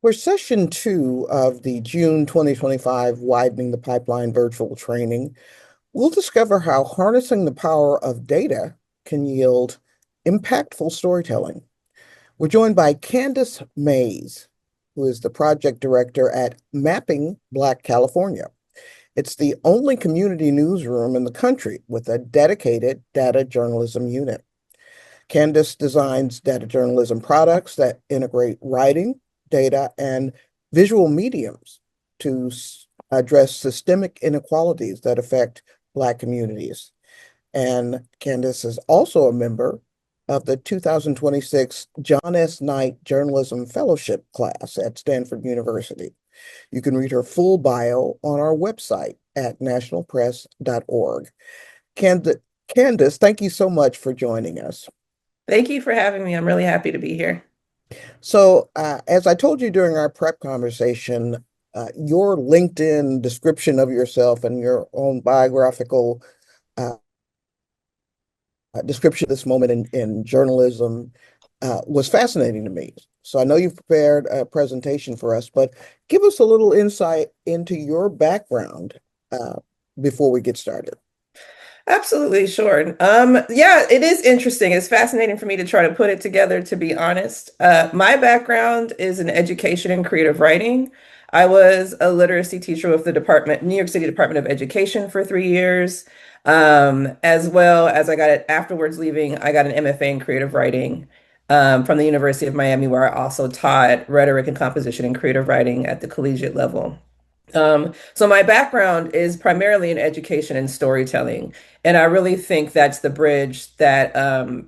For session two of the June 2025 Widening the Pipeline virtual training, we'll discover how harnessing the power of data can yield impactful storytelling. We're joined by Candice Mays, who is the project director at Mapping Black California. It's the only community newsroom in the country with a dedicated data journalism unit. Candice designs data journalism products that integrate writing, data, and visual mediums to address systemic inequalities that affect Black communities. And Candice is also a member of the 2026 John S. Knight Journalism Fellowship class at Stanford University. You can read her full bio on our website at nationalpress.org. Candice, thank you so much for joining us. Thank you for having me. I'm really happy to be here. So, as I told you during our prep conversation, your LinkedIn description of yourself and your own biographical uh, description of this moment in journalism was fascinating to me. So, I know you've prepared a presentation for us, but give us a little insight into your background uh, before we get started. Absolutely, sure. Yeah, it is interesting. It's fascinating for me to try to put it together, to be honest. My background is in education and creative writing. I was a literacy teacher with the New York City Department of Education for 3 years. As well as I got it afterwards leaving, I got an MFA in creative writing from the University of Miami, where I also taught rhetoric and composition and creative writing at the collegiate level. So my background is primarily in education and storytelling, and I really think that's the bridge that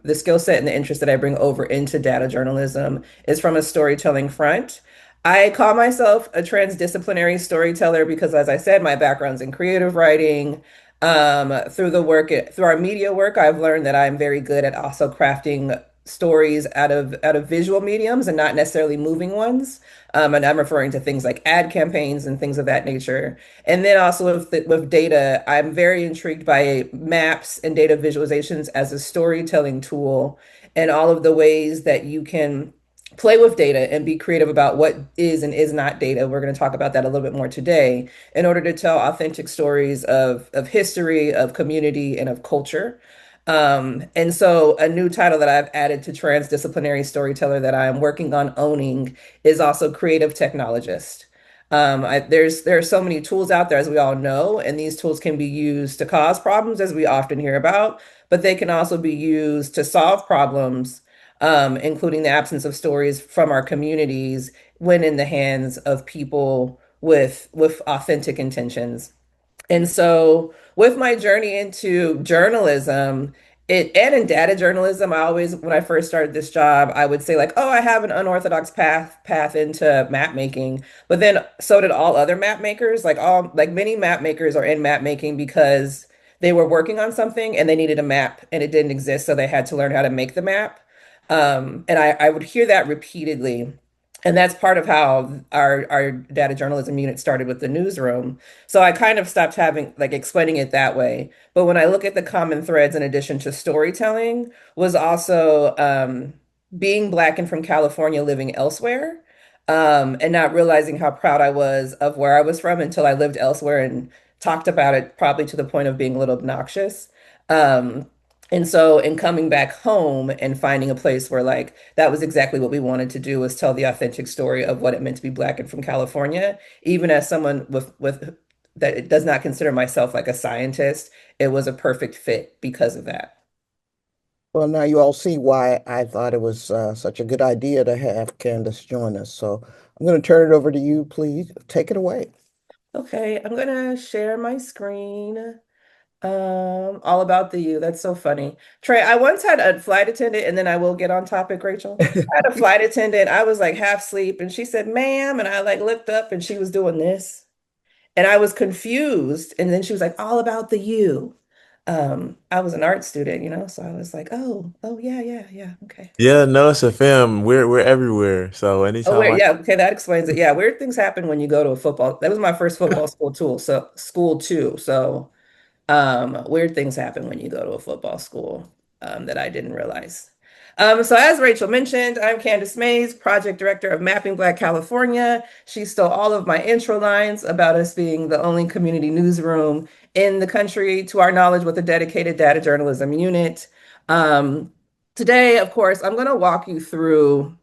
the skill set and the interest that I bring over into data journalism is from a storytelling front. I call myself a transdisciplinary storyteller because, as I said, my background's in creative writing. Through our media work, I've learned that I'm very good at also crafting stories out of visual mediums and not necessarily moving ones. And I'm referring to things like ad campaigns and things of that nature. And then also with data, I'm very intrigued by maps and data visualizations as a storytelling tool and all of the ways that you can play with data and be creative about what is and is not data. We're going to talk about that a little bit more today in order to tell authentic stories of history, of community, and of culture. And so a new title that I've added to transdisciplinary storyteller that I'm working on owning is also creative technologist. There are so many tools out there, as we all know, and these tools can be used to cause problems, as we often hear about, but they can also be used to solve problems, including the absence of stories from our communities when in the hands of people with authentic intentions. And so, with my journey into journalism, it and in data journalism, I always, when I first started this job, I would say like, "Oh, I have an unorthodox path into map making." But then, so did all other map makers. Like many map makers are in map making because they were working on something and they needed a map and it didn't exist, so they had to learn how to make the map. And I would hear that repeatedly. And that's part of how our data journalism unit started with the newsroom. So I kind of stopped having like explaining it that way. But when I look at the common threads in addition to storytelling, was also being Black and from California living elsewhere, and not realizing how proud I was of where I was from until I lived elsewhere and talked about it probably to the point of being a little obnoxious. Um, and so in coming back home and finding a place where like that was exactly what we wanted to do was tell the authentic story of what it meant to be Black and from California, even as someone with that it does not consider myself like a scientist, it was a perfect fit because of that. Well, now you all see why I thought it was such a good idea to have Candace join us. So I'm going to turn it over to you. Please take it away. Okay, I'm gonna share my screen. All about the you. That's so funny. Trey, I once had a flight attendant, and then I will get on topic, Rachel. I had a flight attendant. I was like half asleep, and she said, "Ma'am," and I like looked up, and she was doing this, and I was confused. And then she was like, "All about the you." I was an art student, so I was like, "Oh, yeah, yeah, yeah, okay." Yeah, no, it's a film. We're everywhere. So Oh, anytime weird. I Yeah, okay, that explains it. Yeah, weird things happen when you go to a football. That was my first football school too. So school too. So weird things happen when you go to a football school that I didn't realize. So as Rachel mentioned, I'm Candice Mays, Project Director of Mapping Black California. She stole all of my intro lines about us being the only community newsroom in the country, to our knowledge, with a dedicated data journalism unit. Um, Today, of course, I'm going to walk you through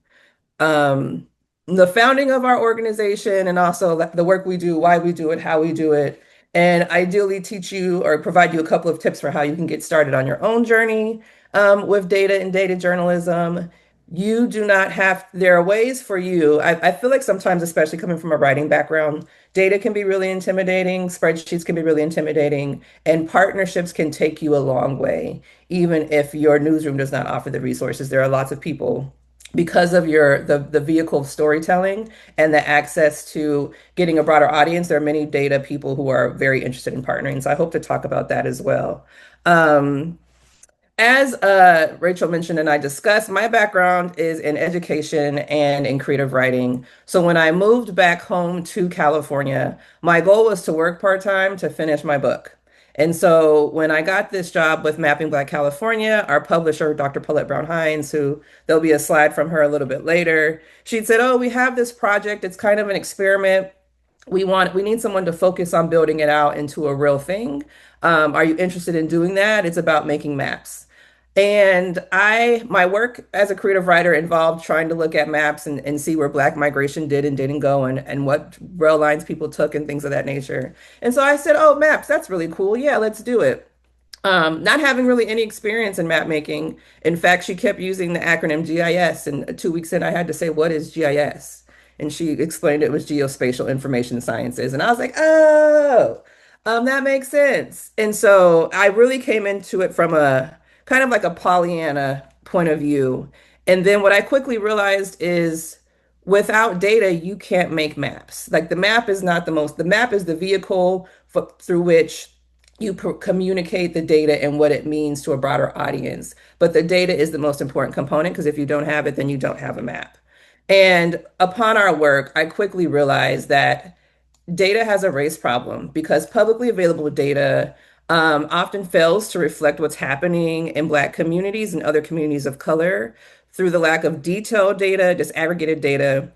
um, the founding of our organization and also the work we do, why we do it, how we do it, and ideally teach you or provide you a couple of tips for how you can get started on your own journey with data and data journalism. You do not have, there are ways for you. I feel like sometimes, especially coming from a writing background, data can be really intimidating, spreadsheets can be really intimidating, and partnerships can take you a long way, even if your newsroom does not offer the resources. There are lots of people because of the vehicle of storytelling and the access to getting a broader audience. There are many data people who are very interested in partnering. So I hope to talk about that as well. Um, as Rachel mentioned and I discussed, my background is in education and in creative writing. So when I moved back home to California, my goal was to work part-time to finish my book. And so when I got this job with Mapping Black California, our publisher, Dr. Paulette Brown Hines, who there'll be a slide from her a little bit later, she'd said, "Oh, we have this project. It's kind of an experiment. We need someone to focus on building it out into a real thing. Are you interested in doing that? It's about making maps." And my work as a creative writer involved trying to look at maps and see where Black migration did and didn't go and what rail lines people took and things of that nature. And so I said, "Oh, maps, that's really cool. Yeah, let's do it." Not having really any experience in map making. In fact, she kept using the acronym GIS, and 2 weeks in, I had to say, "What is GIS?" And she explained it was Geospatial Information Sciences. And I was like, "Oh, that makes sense." And so I really came into it from a kind of like a Pollyanna point of view. And then what I quickly realized is without data, you can't make maps. Like the map is the vehicle through which you communicate the data and what it means to a broader audience. But the data is the most important component because if you don't have it, then you don't have a map. And upon our work, I quickly realized that data has a race problem because publicly available data often fails to reflect what's happening in Black communities and other communities of color through the lack of detailed data, disaggregated data,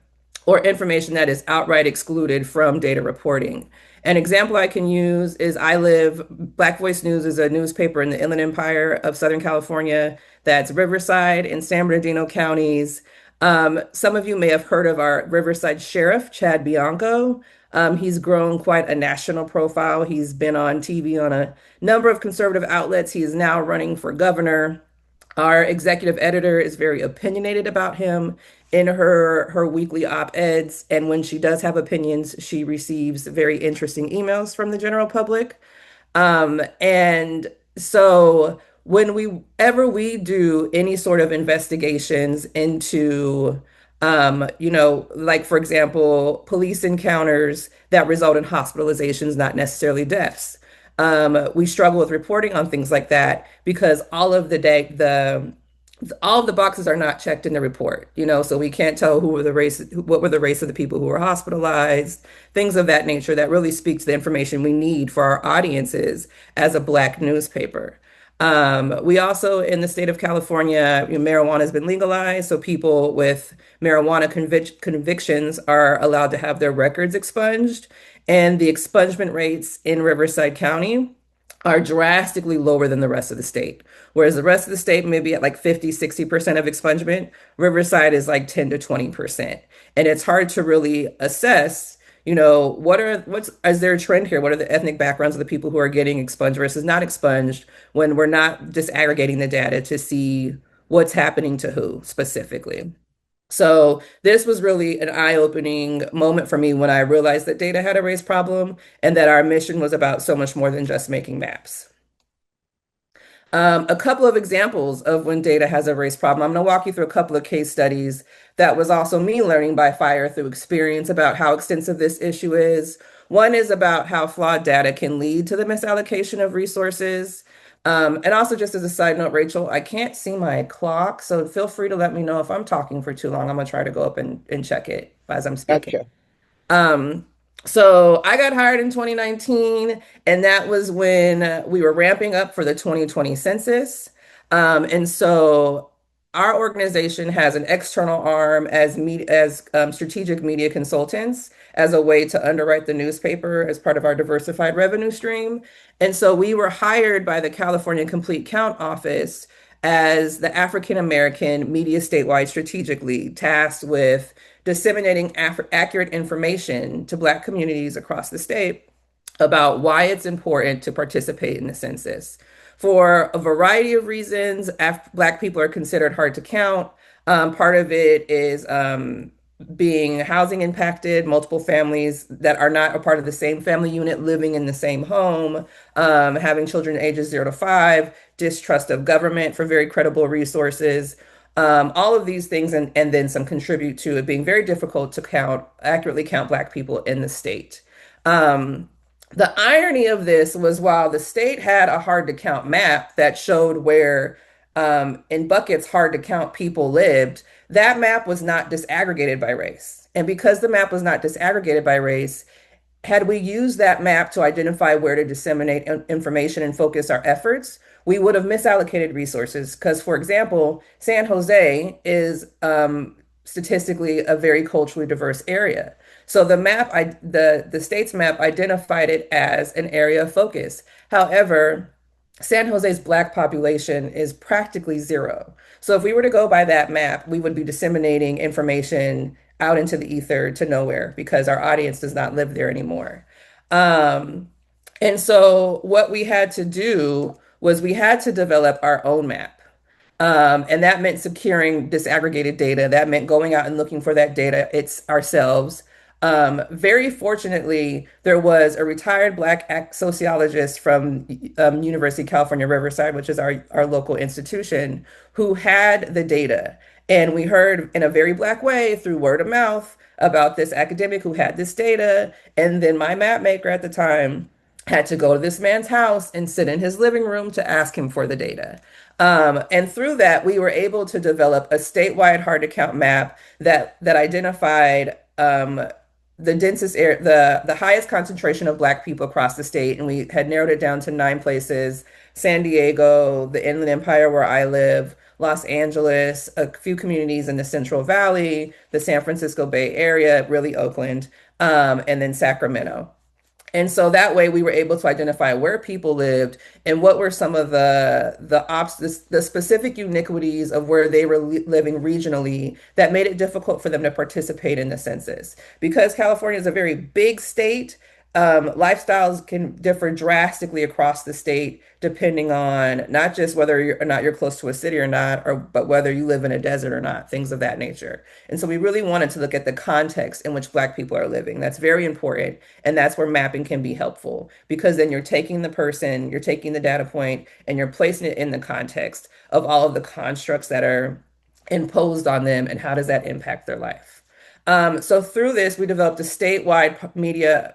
or information that is outright excluded from data reporting. An example I can use is Black Voice News is a newspaper in the Inland Empire of Southern California that's Riverside and San Bernardino counties. Some of you may have heard of our Riverside Sheriff, Chad Bianco. He's grown quite a national profile. He's been on TV on a number of conservative outlets. He is now running for governor. Our executive editor is very opinionated about him in her weekly op-eds, and when she does have opinions, she receives very interesting emails from the general public. And so when we do any sort of investigations into like for example, police encounters that result in hospitalizations, not necessarily deaths. We struggle with reporting on things like that because all of the boxes are not checked in the report, so we can't tell what were the race of the people who were hospitalized, things of that nature that really speak to the information we need for our audiences as a Black newspaper. We also, in the state of California, marijuana has been legalized, so people with marijuana convictions are allowed to have their records expunged, and the expungement rates in Riverside County are drastically lower than the rest of the state. Whereas the rest of the state may be at like 50, 60% of expungement, Riverside is like 10 to 20%. And it's hard to really assess, is there a trend here? What are the ethnic backgrounds of the people who are getting expunged versus not expunged when we're not disaggregating the data to see what's happening to who specifically? So this was really an eye-opening moment for me when I realized that data had a race problem and that our mission was about so much more than just making maps. A couple of examples of when data has a race problem. I'm going to walk you through a couple of case studies that was also me learning by fire through experience about how extensive this issue is. One is about how flawed data can lead to the misallocation of resources. And also, just as a side note, Rachel, I can't see my clock, so feel free to let me know if I'm talking for too long. I'm going to try to go up and check it as I'm speaking. Gotcha. Um, so I got hired in 2019, and that was when we were ramping up for the 2020 census. And so our organization has an external arm as strategic media consultants as a way to underwrite the newspaper as part of our diversified revenue stream. And so we were hired by the California Complete Count Office as the African American media statewide strategic lead, tasked with disseminating accurate information to Black communities across the state about why it's important to participate in the census. For a variety of reasons, Black people are considered hard to count. Part of it is being housing impacted, multiple families that are not a part of the same family unit living in the same home, having children ages 0 to 5, distrust of government for very credible resources. All of these things and then some contribute to it being very difficult to accurately count Black people in the state. Um, the irony of this was while the state had a hard to count map that showed where in buckets hard to count people lived, that map was not disaggregated by race. And because the map was not disaggregated by race, had we used that map to identify where to disseminate information and focus our efforts, we would have misallocated resources. Because, for example, San Jose is statistically a very culturally diverse area. So the state's map identified it as an area of focus. However, San Jose's Black population is practically zero. So if we were to go by that map, we would be disseminating information out into the ether to nowhere because our audience does not live there anymore. Um, and so what we had to do was we had to develop our own map. And that meant securing disaggregated data. That meant going out and looking for that data it's ourselves. Very fortunately, there was a retired Black sociologist from University of California, Riverside, which is our local institution, who had the data. And we heard in a very Black way through word of mouth about this academic who had this data. And then my map maker at the time had to go to this man's house and sit in his living room to ask him for the data. And through that, we were able to develop a statewide hard to count map that identified the densest area, the highest concentration of Black people across the state, and we had narrowed it down to 9 places: San Diego, the Inland Empire where I live, Los Angeles, a few communities in the Central Valley, the San Francisco Bay Area, really Oakland, and then Sacramento. And so that way we were able to identify where people lived and what were some of the specific iniquities of where they were living regionally that made it difficult for them to participate in the census. Because California is a very big state, lifestyles can differ drastically across the state depending on not just whether or not you're close to a city or not, but whether you live in a desert or not, things of that nature. And so we really wanted to look at the context in which Black people are living. That's very important. And that's where mapping can be helpful because then you're taking the person, you're taking the data point, and you're placing it in the context of all of the constructs that are imposed on them and how does that impact their life. So through this, we developed a statewide media.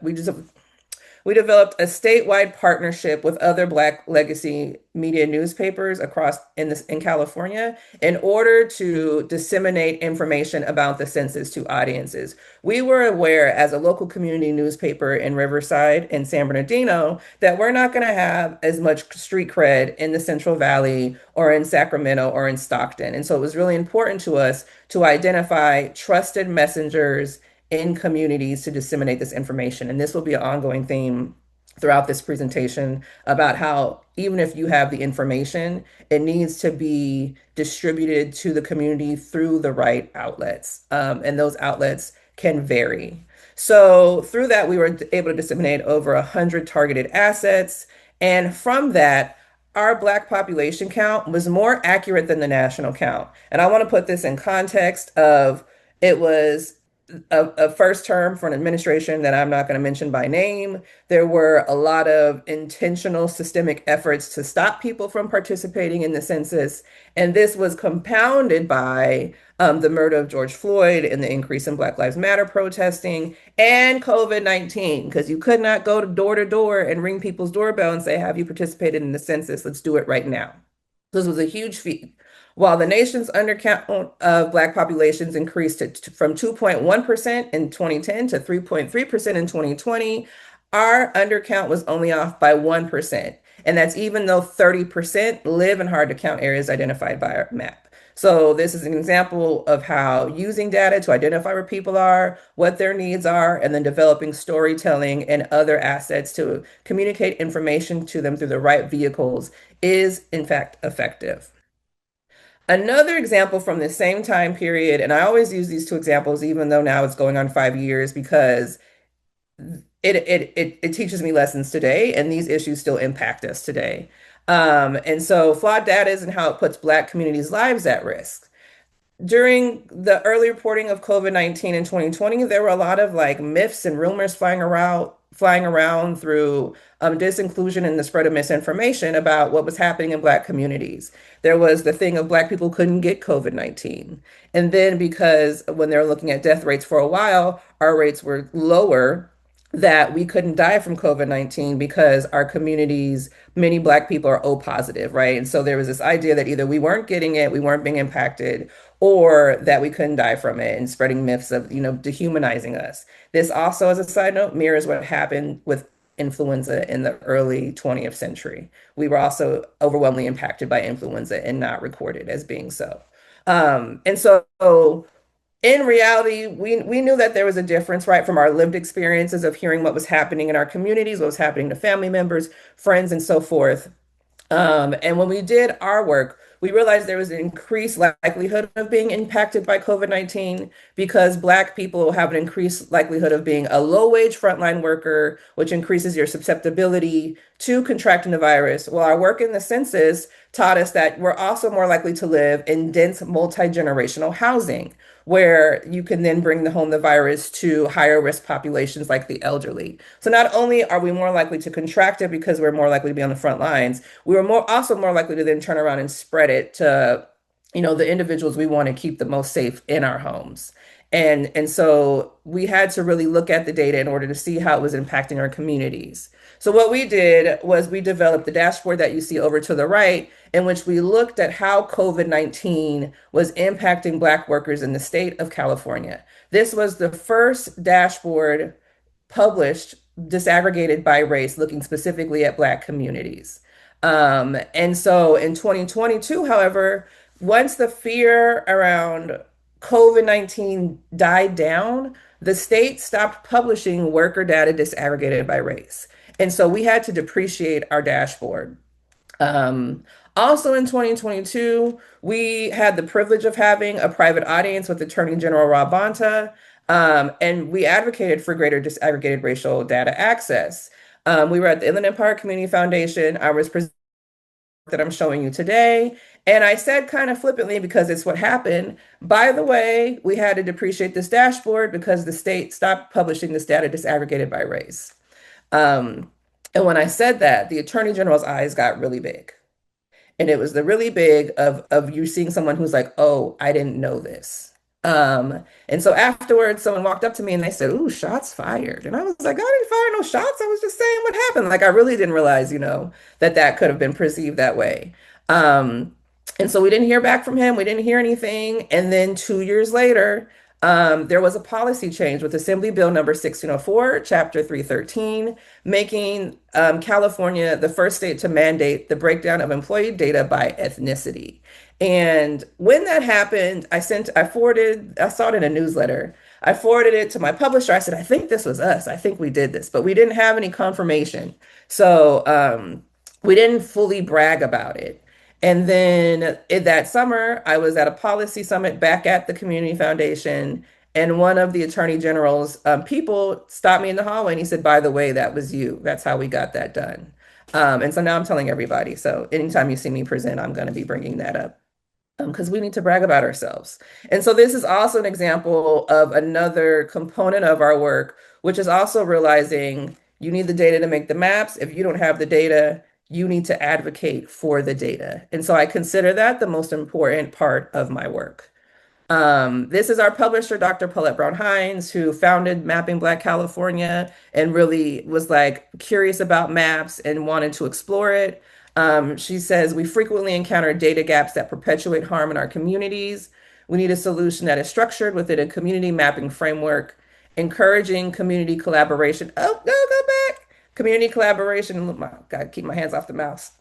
We developed a statewide partnership with other Black legacy media newspapers across in California in order to disseminate information about the census to audiences. We were aware as a local community newspaper in Riverside and San Bernardino that we're not going to have as much street cred in the Central Valley or in Sacramento or in Stockton. And so it was really important to us to identify trusted messengers in communities to disseminate this information. And this will be an ongoing theme throughout this presentation about how even if you have the information, it needs to be distributed to the community through the right outlets. And those outlets can vary. So through that, we were able to disseminate over 100 targeted assets. And from that, our Black population count was more accurate than the national count. And I want to put this in context of it was a first term for an administration that I'm not going to mention by name. There were a lot of intentional systemic efforts to stop people from participating in the census. And this was compounded by the murder of George Floyd and the increase in Black Lives Matter protesting and COVID-19, because you could not go to door and ring people's doorbell and say, have you participated in the census? Let's do it right now. This was a huge feat. While the nation's undercount of Black populations increased from 2.1% in 2010 to 3.3% in 2020, our undercount was only off by 1%. And that's even though 30% live in hard to count areas identified by our map. So this is an example of how using data to identify where people are, what their needs are, and then developing storytelling and other assets to communicate information to them through the right vehicles is in fact effective. Another example from the same time period, and I always use these two examples, even though now it's going on 5 years, because it teaches me lessons today, and these issues still impact us today. And so flawed data is and how it puts Black communities' lives at risk. During the early reporting of COVID-19 in 2020, there were a lot of like myths and rumors flying around through disinclusion and the spread of misinformation about what was happening in Black communities. There was the thing of Black people couldn't get COVID-19. And then because when they were looking at death rates for a while, our rates were lower, that we couldn't die from COVID-19 because our communities, many Black people are O positive, right? And so there was this idea that either we weren't getting it, we weren't being impacted, or that we couldn't die from it, and spreading myths of, dehumanizing us. This also, as a side note, mirrors what happened with influenza in the early 20th century. We were also overwhelmingly impacted by influenza and not recorded as being so. And so in reality, we knew that there was a difference, right, from our lived experiences of hearing what was happening in our communities, what was happening to family members, friends, and so forth. And when we did our work, we realized there was an increased likelihood of being impacted by COVID-19 because Black people have an increased likelihood of being a low-wage frontline worker, which increases your susceptibility to contracting the virus. Well, our work in the census taught us that we're also more likely to live in dense multi-generational housing, where you can then bring home the virus to higher risk populations like the elderly. So not only are we more likely to contract it because we're more likely to be on the front lines, we were also more likely to then turn around and spread it to, the individuals we want to keep the most safe in our homes. And so we had to really look at the data in order to see how it was impacting our communities. So what we did was we developed the dashboard that you see over to the right, in which we looked at how COVID-19 was impacting Black workers in the state of California. This was the first dashboard published disaggregated by race, looking specifically at Black communities. And so in 2022, however, once the fear around COVID-19 died down, the state stopped publishing worker data disaggregated by race. And so we had to depreciate our dashboard. Um, Also in 2022, we had the privilege of having a private audience with Attorney General Rob Bonta, and we advocated for greater disaggregated racial data access. We were at the Inland Empire Community Foundation. I was presenting that I'm showing you today. And I said kind of flippantly, because it's what happened, by the way, we had to depreciate this dashboard because the state stopped publishing this data disaggregated by race. Um, and when I said that, the Attorney General's eyes got really big. And it was the really big of you seeing someone who's like, oh, I didn't know this. And so afterwards, someone walked up to me and they said, ooh, shots fired. And I was like, I didn't fire no shots. I was just saying what happened. Like, I really didn't realize, that that could have been perceived that way. Um, and so we didn't hear back from him. We didn't hear anything. And then 2 years later, there was a policy change with Assembly Bill number 1604, Chapter 313, making California the first state to mandate the breakdown of employee data by ethnicity. And when that happened, I saw it in a newsletter. I forwarded it to my publisher. I said, I think this was us. I think we did this, but we didn't have any confirmation. So we didn't fully brag about it. And then that summer, I was at a policy summit back at the Community Foundation, and one of the Attorney General's people stopped me in the hallway and he said, by the way, that was you. That's how we got that done. And so now I'm telling everybody. So anytime you see me present, I'm going to be bringing that up because we need to brag about ourselves. And so this is also an example of another component of our work, which is also realizing you need the data to make the maps. If you don't have the data, you need to advocate for the data. And so I consider that the most important part of my work. This is our publisher, Dr. Paulette Brown Hines, who founded Mapping Black California and really was like curious about maps and wanted to explore it. She says, we frequently encounter data gaps that perpetuate harm in our communities. We need a solution that is structured within a community mapping framework, encouraging community collaboration. Oh, no, go back. Community collaboration. Look, my God, keep my hands off the mouse.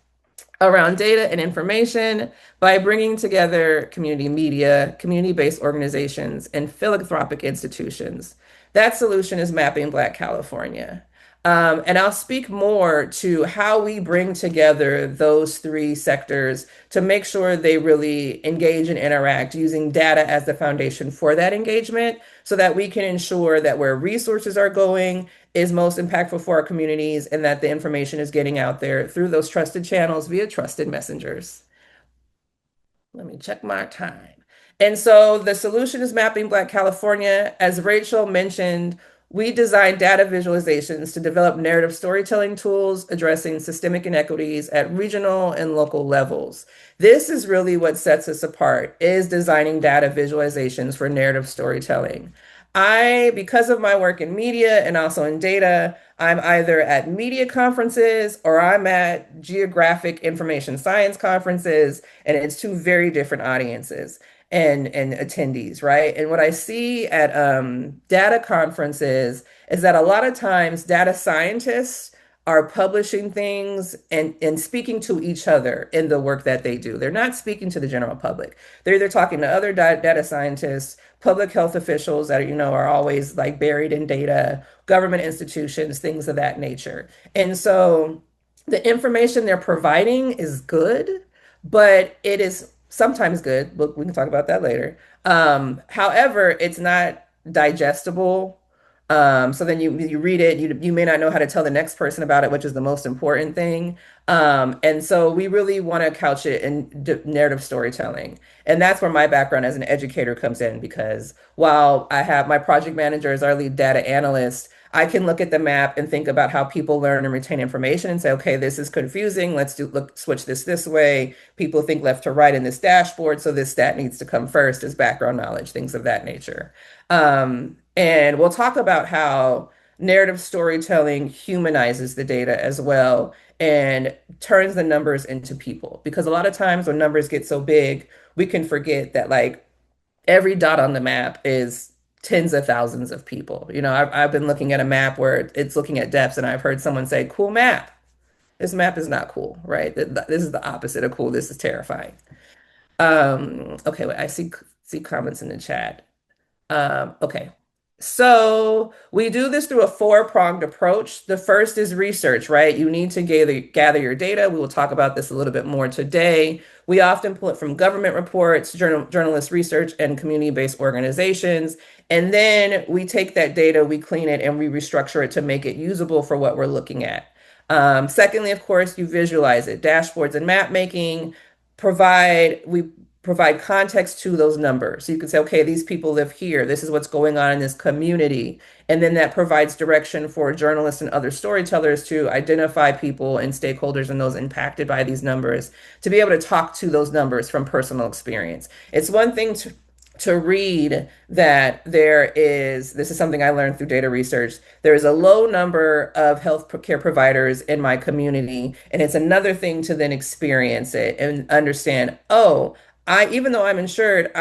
around data and information by bringing together community media, community-based organizations, and philanthropic institutions. That solution is Mapping Black California. And I'll speak more to how we bring together those three sectors to make sure they really engage and interact using data as the foundation for that engagement so that we can ensure that where resources are going is most impactful for our communities and that the information is getting out there through those trusted channels via trusted messengers. Let me check my time. And so the solution is Mapping Black California. As Rachel mentioned, we design data visualizations to develop narrative storytelling tools addressing systemic inequities at regional and local levels. This is really what sets us apart, is designing data visualizations for narrative storytelling. Because of my work in media and also in data, I'm either at media conferences or I'm at geographic information science conferences, and it's two very different audiences and attendees, right? And what I see at data conferences is that a lot of times data scientists are publishing things and speaking to each other in the work that they do. They're not speaking to the general public. They're either talking to other data scientists, public health officials that are always like buried in data, government institutions, things of that nature. And so the information they're providing is good, but it is sometimes good. We can talk about that later. However, it's not digestible. So then you read it, you may not know how to tell the next person about it, which is the most important thing. And so we really want to couch it in narrative storytelling. And that's where my background as an educator comes in, because while I have my project manager as our lead data analyst, I can look at the map and think about how people learn and retain information and say, okay, this is confusing. Switch this way. People think left to right in this dashboard, so this stat needs to come first as background knowledge, things of that nature. And we'll talk about how narrative storytelling humanizes the data as well and turns the numbers into people. Because a lot of times when numbers get so big, we can forget that like every dot on the map is tens of thousands of people. I've been looking at a map where it's looking at depths, and I've heard someone say, cool map. This map is not cool, right? This is the opposite of cool. This is terrifying. Okay, wait, I see comments in the chat. Okay. So we do this through a four-pronged approach. The first is research, right? You need to gather your data. We will talk about this a little bit more today. We often pull it from government reports, journalist research, and community-based organizations. And then we take that data, we clean it, and we restructure it to make it usable for what we're looking at. Secondly, of course, you visualize it. Dashboards and map making we provide context to those numbers. So you can say, okay, these people live here. This is what's going on in this community. And then that provides direction for journalists and other storytellers to identify people and stakeholders and those impacted by these numbers to be able to talk to those numbers from personal experience. It's one thing to read that this is something I learned through data research. There is a low number of health care providers in my community. And it's another thing to then experience it and understand, oh, even though I'm insured,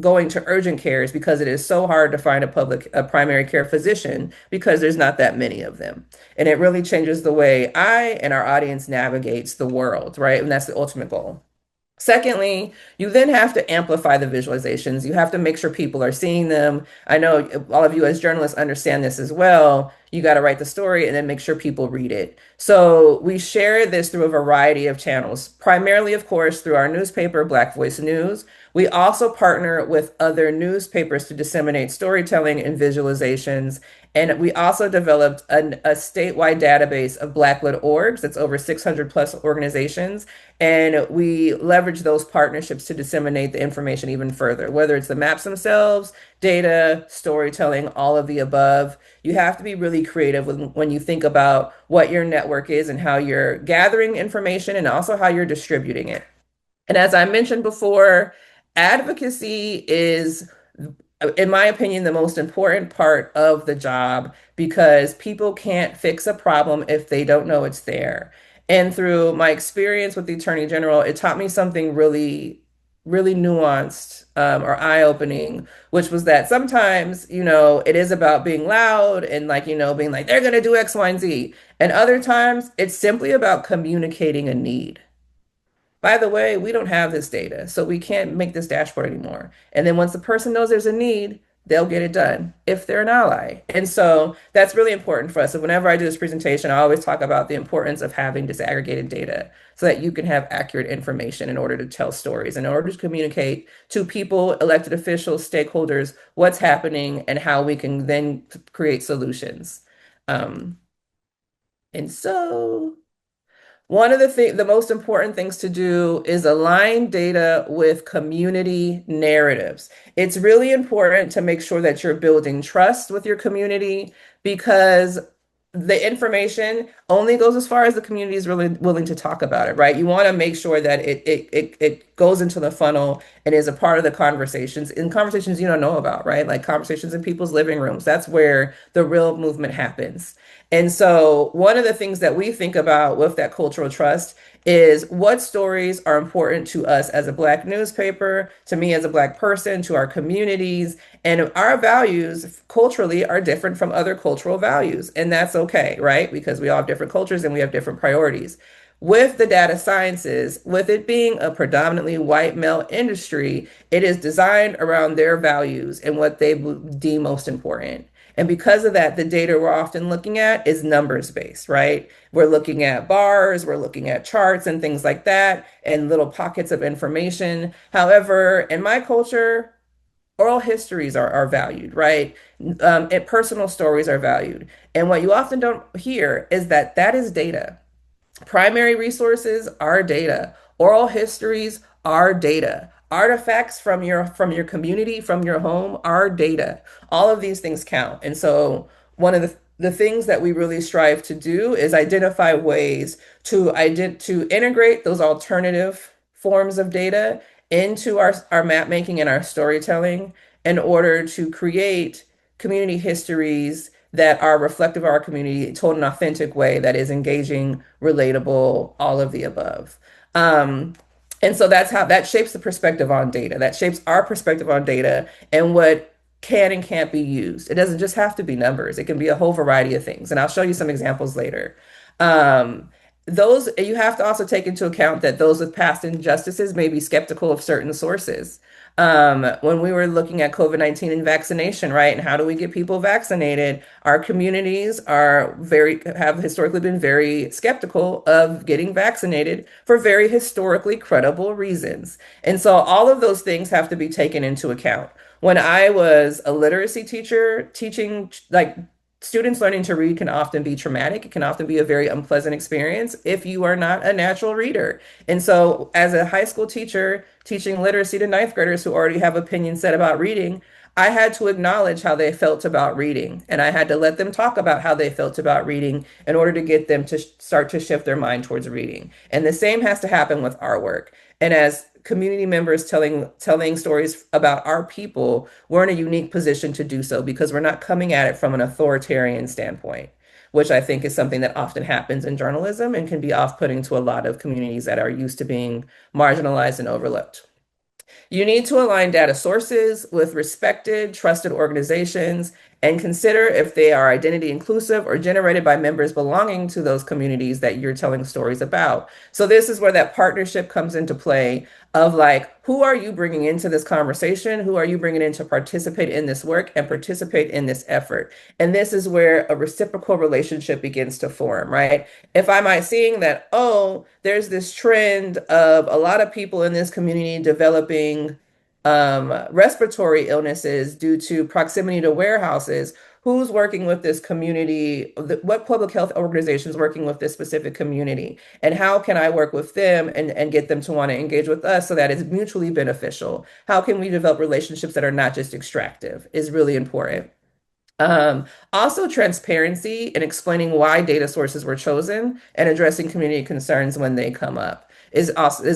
going to urgent cares because it is so hard to find a primary care physician because there's not that many of them. And it really changes the way I and our audience navigates the world, right? And that's the ultimate goal. Secondly, you then have to amplify the visualizations. You have to make sure people are seeing them. I know all of you as journalists understand this as well. You got to write the story and then make sure people read it. So we share this through a variety of channels, primarily, of course, through our newspaper, Black Voice News. We also partner with other newspapers to disseminate storytelling and visualizations. And we also developed a statewide database of Black-led orgs. That's over 600 plus organizations. And we leverage those partnerships to disseminate the information even further, whether it's the maps themselves, data, storytelling, all of the above. You have to be really creative when you think about what your network is and how you're gathering information and also how you're distributing it. And as I mentioned before, advocacy is, in my opinion, the most important part of the job because people can't fix a problem if they don't know it's there. And through my experience with the Attorney General, it taught me something really, really nuanced or eye-opening, which was that sometimes, it is about being loud and like, being like, they're going to do X, Y, and Z. And other times, it's simply about communicating a need. by the way, we don't have this data, so we can't make this dashboard anymore. And then once the person knows there's a need, they'll get it done if they're an ally. And so that's really important for us. So whenever I do this presentation, I always talk about the importance of having disaggregated data so that you can have accurate information in order to tell stories, in order to communicate to people, elected officials, stakeholders, what's happening and how we can then create solutions. Um, and so one of the most important things to do is align data with community narratives. It's really important to make sure that you're building trust with your community because the information only goes as far as the community is really willing to talk about it, right? You want to make sure that it goes into the funnel and is a part of the conversations in conversations you don't know about, right? Like conversations in people's living rooms. That's where the real movement happens. And so, one of the things that we think about with that cultural trust is what stories are important to us as a Black newspaper, to me as a Black person, to our communities. And our values culturally are different from other cultural values. And that's okay, right? Because we all have different cultures and we have different priorities. With the data sciences, with it being a predominantly white male industry, it is designed around their values and what they deem most important. And because of that, the data we're often looking at is numbers based, right? We're looking at bars, we're looking at charts and things like that, and little pockets of information. However, in my culture, oral histories are valued, right? And personal stories are valued. And what you often don't hear is that that is data. Primary resources are data. Oral histories are data. Artifacts from your community, from your home are data. All of these things count. And so one of the things that we really strive to do is identify ways to integrate those alternative forms of data into our map making and our storytelling in order to create community histories that are reflective of our community, told in an authentic way that is engaging, relatable, all of the above. Um, and so that's how that shapes the perspective on data. That shapes our perspective on data and what can and can't be used. It doesn't just have to be numbers. It can be a whole variety of things. And I'll show you some examples later. Um, those you have to also take into account that those with past injustices may be skeptical of certain sources. When we were looking at COVID-19 and vaccination, right? And how do we get people vaccinated? Our communities have historically been very skeptical of getting vaccinated for very historically credible reasons. And so all of those things have to be taken into account. When I was a literacy teacher, teaching like students learning to read can often be traumatic. It can often be a very unpleasant experience if you are not a natural reader. And so, as a high school teacher teaching literacy to ninth graders who already have opinions set about reading, I had to acknowledge how they felt about reading. And I had to let them talk about how they felt about reading in order to get them to start to shift their mind towards reading. And the same has to happen with our work. And as community members telling stories about our people, we're in a unique position to do so because we're not coming at it from an authoritarian standpoint, which I think is something that often happens in journalism and can be off-putting to a lot of communities that are used to being marginalized and overlooked. You need to align data sources with respected, trusted organizations and consider if they are identity inclusive or generated by members belonging to those communities that you're telling stories about. So this is where that partnership comes into play of like, who are you bringing into this conversation? Who are you bringing in to participate in this work and participate in this effort? And this is where a reciprocal relationship begins to form, right? If I might seeing that, oh, there's this trend of a lot of people in this community developing respiratory illnesses due to proximity to warehouses. Who's working with this community? What public health organizations working with this specific community? And how can I work with them and get them to want to engage with us so that it's mutually beneficial? How can we develop relationships that are not just extractive is really important. Also, transparency and explaining why data sources were chosen and addressing community concerns when they come up is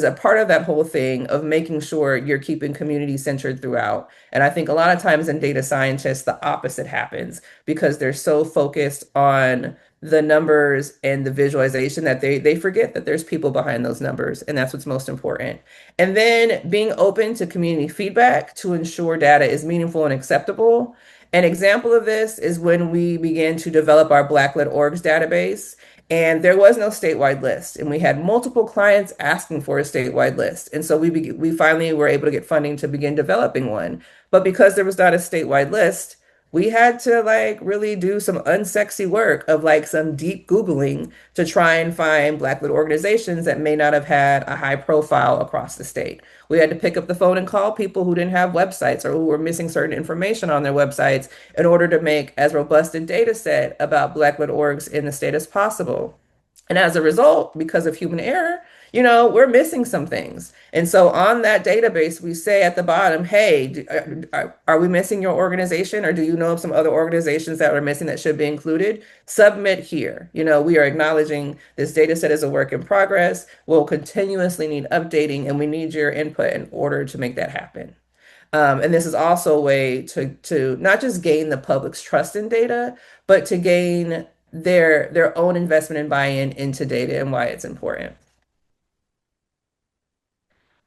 a part of that whole thing of making sure you're keeping community centered throughout. And I think a lot of times in data scientists, the opposite happens because they're so focused on the numbers and the visualization that they forget that there's people behind those numbers, and that's what's most important. And then being open to community feedback to ensure data is meaningful and acceptable An example of this is when we began to develop our Black-led orgs database, and there was no statewide list, and we had multiple clients asking for a statewide list. And so we finally were able to get funding to begin developing one. But because there was not a statewide list, we had to like really do some unsexy work of like some deep Googling to try and find Black-led organizations that may not have had a high profile across the state. We had to pick up the phone and call people who didn't have websites or who were missing certain information on their websites in order to make as robust a data set about Black-led orgs in the state as possible. And as a result, because of human error, we're missing some things. And so on that database, we say at the bottom, hey, are we missing your organization? Or do you know of some other organizations that are missing that should be included? Submit here. We are acknowledging this data set is a work in progress. We'll continuously need updating, and we need your input in order to make that happen. And this is also a way to not just gain the public's trust in data, but to gain their own investment and buy-in into data and why it's important.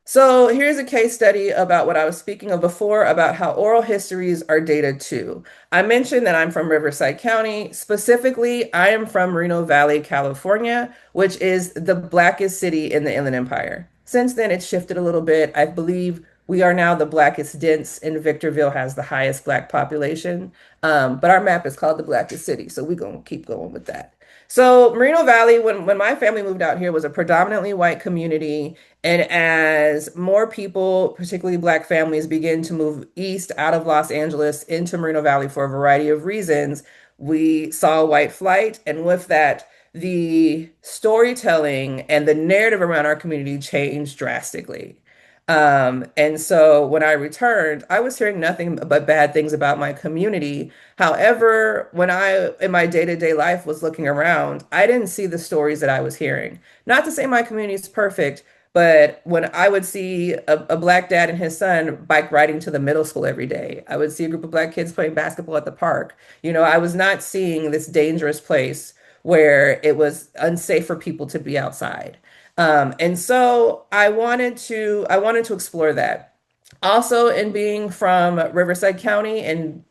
So here's a case study about what I was speaking of before about how oral histories are data too. I mentioned that I'm from Riverside County. Specifically, I am from Moreno Valley, California, which is the blackest city in the Inland Empire. Since then, it's shifted a little bit. I believe we are now the blackest dense, and Victorville has the highest black population. But our map is called the blackest city, so we're gonna keep going with that. So Moreno Valley, when my family moved out here, was a predominantly white community. And as more people, particularly Black families, begin to move east out of Los Angeles into Moreno Valley for a variety of reasons, we saw white flight. And with that, the storytelling and the narrative around our community changed drastically. And so when I returned, I was hearing nothing but bad things about my community. However, when I, in my day-to-day life, was looking around, I didn't see the stories that I was hearing. Not to say my community is perfect, but when I would see a Black dad and his son bike riding to the middle school every day, I would see a group of Black kids playing basketball at the park. I was not seeing this dangerous place where it was unsafe for people to be outside. And so I wanted to explore that. Also, in being from Riverside County and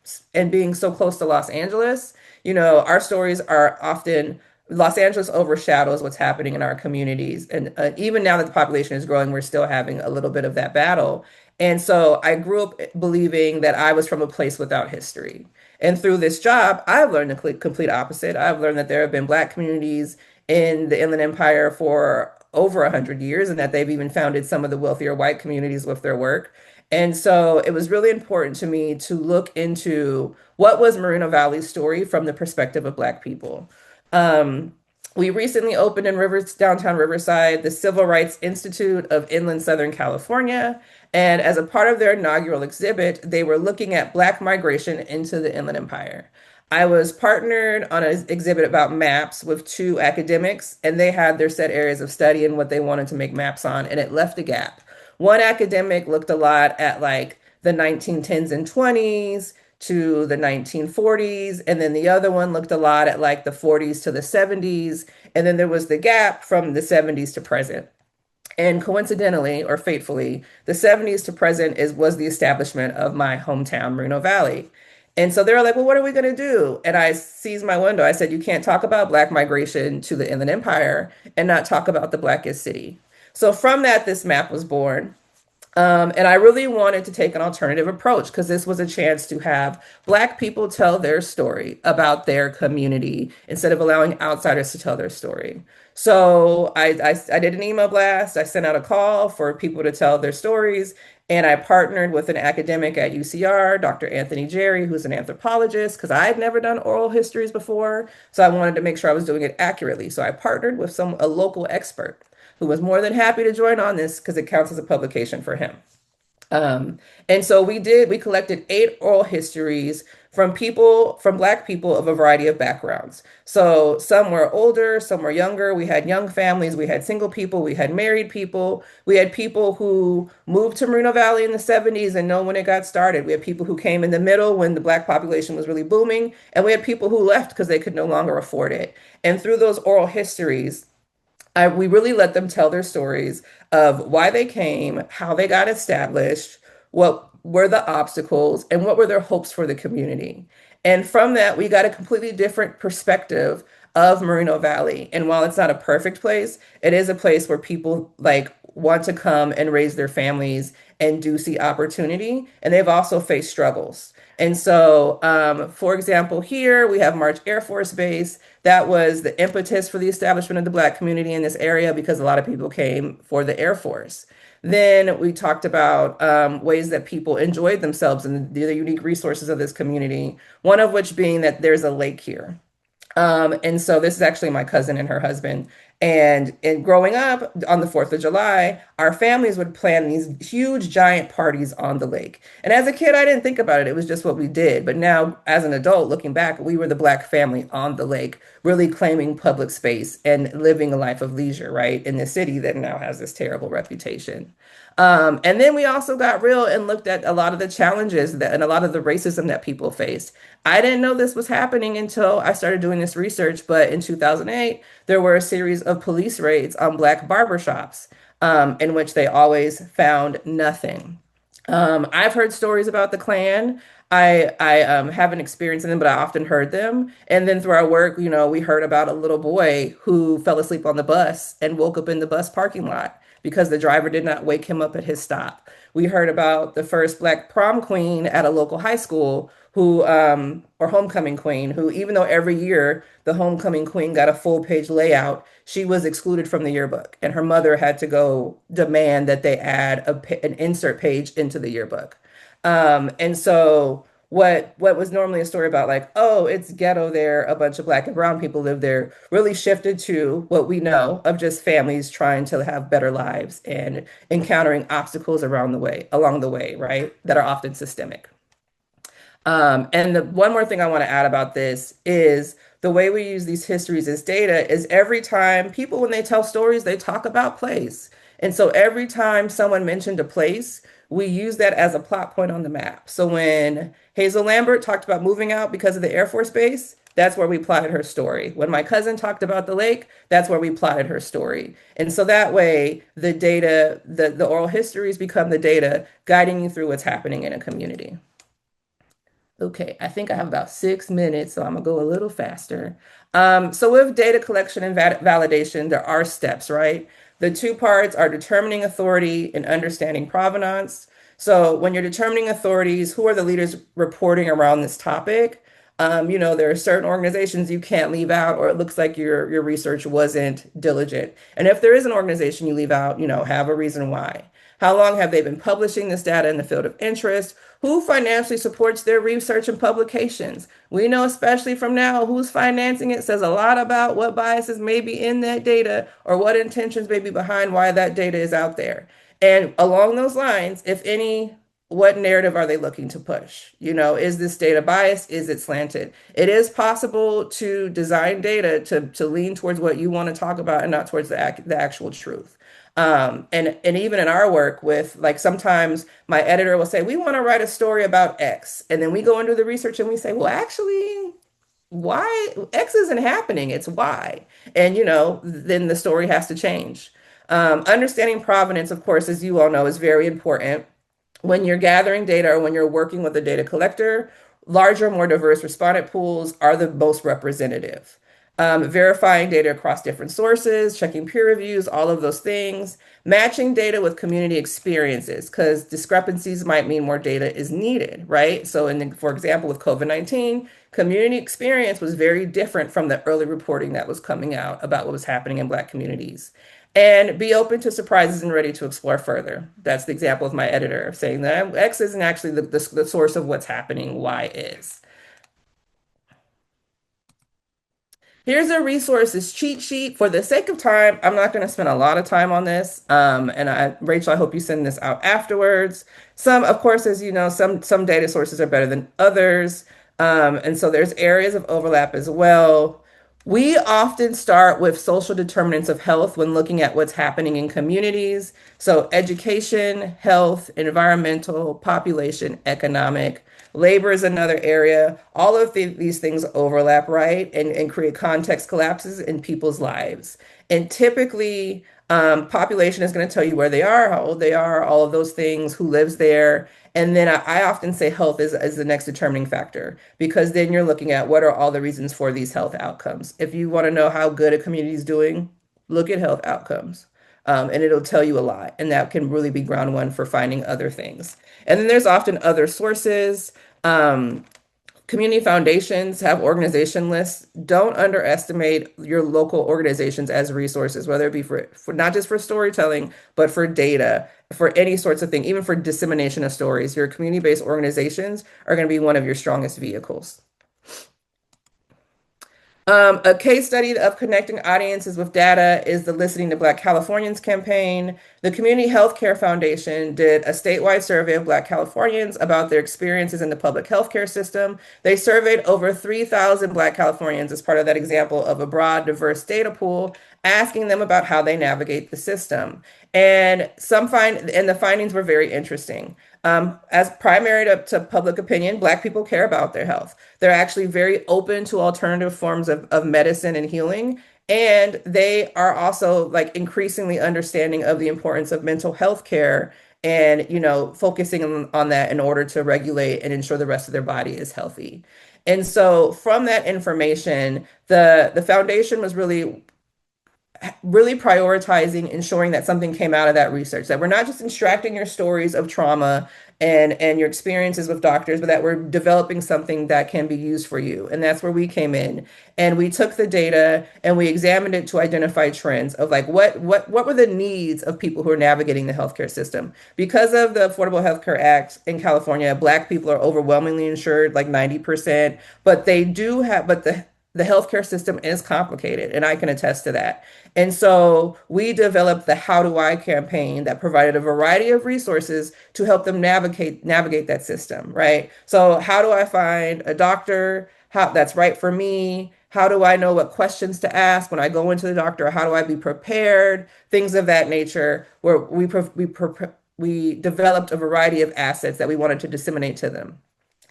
being so close to Los Angeles, our stories are often Los Angeles overshadows what's happening in our communities. And even now that the population is growing, we're still having a little bit of that battle. And so I grew up believing that I was from a place without history. And through this job, I've learned the complete opposite. I've learned that there have been Black communities in the Inland Empire for over 100 years, and that they've even founded some of the wealthier white communities with their work. And so it was really important to me to look into what was Moreno Valley's story from the perspective of Black people. Um, we recently opened in downtown Riverside, the Civil Rights Institute of Inland Southern California. And as a part of their inaugural exhibit, they were looking at Black migration into the Inland Empire. I was partnered on an exhibit about maps with two academics, and they had their set areas of study and what they wanted to make maps on, and it left a gap. One academic looked a lot at like the 1910s and 20s to the 1940s, and then the other one looked a lot at like the 40s to the 70s, and then there was the gap from the 70s to present. And coincidentally or fatefully, the 70s to present was the establishment of my hometown, Moreno Valley. And so they were like, well, what are we going to do? And I seized my window. I said, you can't talk about Black migration to the Inland Empire and not talk about the Blackest city. So from that, this map was born. And I really wanted to take an alternative approach because this was a chance to have Black people tell their story about their community instead of allowing outsiders to tell their story. So I did an email blast. I sent out a call for people to tell their stories. And I partnered with an academic at UCR, Dr. Anthony Jerry, who's an anthropologist, because I had never done oral histories before. So I wanted to make sure I was doing it accurately. So I partnered with a local expert who was more than happy to join on this because it counts as a publication for him. Um, and so we collected 8 oral histories from Black people of a variety of backgrounds. So some were older, some were younger. We had young families, we had single people, we had married people, we had people who moved to Moreno Valley in the 70s and know when it got started. We had people who came in the middle when the Black population was really booming, and we had people who left because they could no longer afford it. And through those oral histories, we really let them tell their stories of why they came, how they got established, what were the obstacles and what were their hopes for the community. And from that, we got a completely different perspective of Moreno Valley. And while it's not a perfect place, it is a place where people like want to come and raise their families and do see opportunity. And they've also faced struggles. And so, for example, here we have March Air Force Base. That was the impetus for the establishment of the Black community in this area because a lot of people came for the Air Force. Then we talked about ways that people enjoyed themselves and the unique resources of this community, one of which being that there's a lake here. And so this is actually my cousin and her husband. And growing up on the 4th of July, our families would plan these huge giant parties on the lake. And as a kid, I didn't think about it. It was just what we did. But now, as an adult, looking back, we were the Black family on the lake, really claiming public space and living a life of leisure, right, in this city that now has this terrible reputation. And then we also got real and looked at a lot of the challenges that and a lot of the racism that people faced. I didn't know this was happening until I started doing this research, but in 2008, there were a series of police raids on Black barbershops, in which they always found nothing. I've heard stories about the Klan. I haven't experienced them, but I often heard them. And then through our work, we heard about a little boy who fell asleep on the bus and woke up in the bus parking lot because the driver did not wake him up at his stop. We heard about the first Black prom queen at a local high school who, or homecoming queen, who, even though every year the homecoming queen got a full page layout, she was excluded from the yearbook. And her mother had to go demand that they add an insert page into the yearbook. And so what was normally a story about like, oh, it's ghetto there, a bunch of Black and brown people live there, really shifted to what we know of just families trying to have better lives and encountering obstacles along the way, right? That are often systemic. And the one more thing I want to add about this is the way we use these histories as data is every time people, when they tell stories, they talk about place. And so every time someone mentioned a place, we use that as a plot point on the map. So when Hazel Lambert talked about moving out because of the Air Force Base, that's where we plotted her story. When my cousin talked about the lake, that's where we plotted her story. And so that way, the data, the oral histories become the data guiding you through what's happening in a community. Okay, I think I have about 6 minutes, so I'm gonna go a little faster. So with data collection and validation, there are steps, right? The two parts are determining authority and understanding provenance. So when you're determining authorities, who are the leaders reporting around this topic? There are certain organizations you can't leave out, or it looks like your research wasn't diligent. And if there is an organization you leave out, have a reason why. How long have they been publishing this data in the field of interest? Who financially supports their research and publications? We know, especially from now, who's financing it says a lot about what biases may be in that data or what intentions may be behind why that data is out there. And along those lines, if any, what narrative are they looking to push? Is this data biased? Is it slanted? It is possible to design data to lean towards what you want to talk about and not towards the actual truth. And even in our work with like sometimes my editor will say, we want to write a story about X. And then we go into the research and we say, well, actually, why X isn't happening, it's Y. And then the story has to change. Understanding provenance, of course, as you all know, is very important. When you're gathering data or when you're working with a data collector, larger, more diverse respondent pools are the most representative. Verifying data across different sources, checking peer reviews, all of those things, matching data with community experiences, because discrepancies might mean more data is needed, right? So, for example, with COVID-19, community experience was very different from the early reporting that was coming out about what was happening in Black communities. And be open to surprises and ready to explore further. That's the example of my editor saying that X isn't actually the source of what's happening, Y is. Here's a resources cheat sheet. For the sake of time, I'm not going to spend a lot of time on this. Rachel, I hope you send this out afterwards. Some, of course, as you know, some data sources are better than others. And so there's areas of overlap as well. We often start with social determinants of health when looking at what's happening in communities. So education, health, environmental, population, economic. Labor is another area. All of these things overlap, right? And create context collapses in people's lives. And typically, population is going to tell you where they are, how old they are, all of those things, who lives there. And then I often say health is the next determining factor because then you're looking at what are all the reasons for these health outcomes. If you want to know how good a community is doing, look at health outcomes. And it'll tell you a lot. And that can really be ground one for finding other things. And then there's often other sources. Um, Community foundations have organization lists. Don't underestimate your local organizations as resources, whether it be for not just for storytelling, but for data, for any sorts of thing, even for dissemination of stories. Your community-based organizations are going to be one of your strongest vehicles. A case study of connecting audiences with data is the Listening to Black Californians campaign. The Community Healthcare Foundation did a statewide survey of Black Californians about their experiences in the public healthcare system. They surveyed over 3,000 Black Californians as part of that example of a broad, diverse data pool, asking them about how they navigate the system. And the findings were very interesting. As primary to public opinion, Black people care about their health. They're actually very open to alternative forms of medicine and healing. And they are also like increasingly understanding of the importance of mental health care and, focusing on that in order to regulate and ensure the rest of their body is healthy. And so from that information, the foundation was really prioritizing ensuring that something came out of that research, that we're not just extracting your stories of trauma and your experiences with doctors, but that we're developing something that can be used for you. And that's where we came in. And we took the data and we examined it to identify trends of like what were the needs of people who are navigating the healthcare system. Because of the Affordable Health Care Act in California, Black people are overwhelmingly insured, like 90%, but the healthcare system is complicated, and I can attest to that. And so we developed the How Do I campaign that provided a variety of resources to help them navigate that system, right? So how do I find a doctor that's right for me? How do I know what questions to ask when I go into the doctor? How do I be prepared? Things of that nature, where we developed a variety of assets that we wanted to disseminate to them.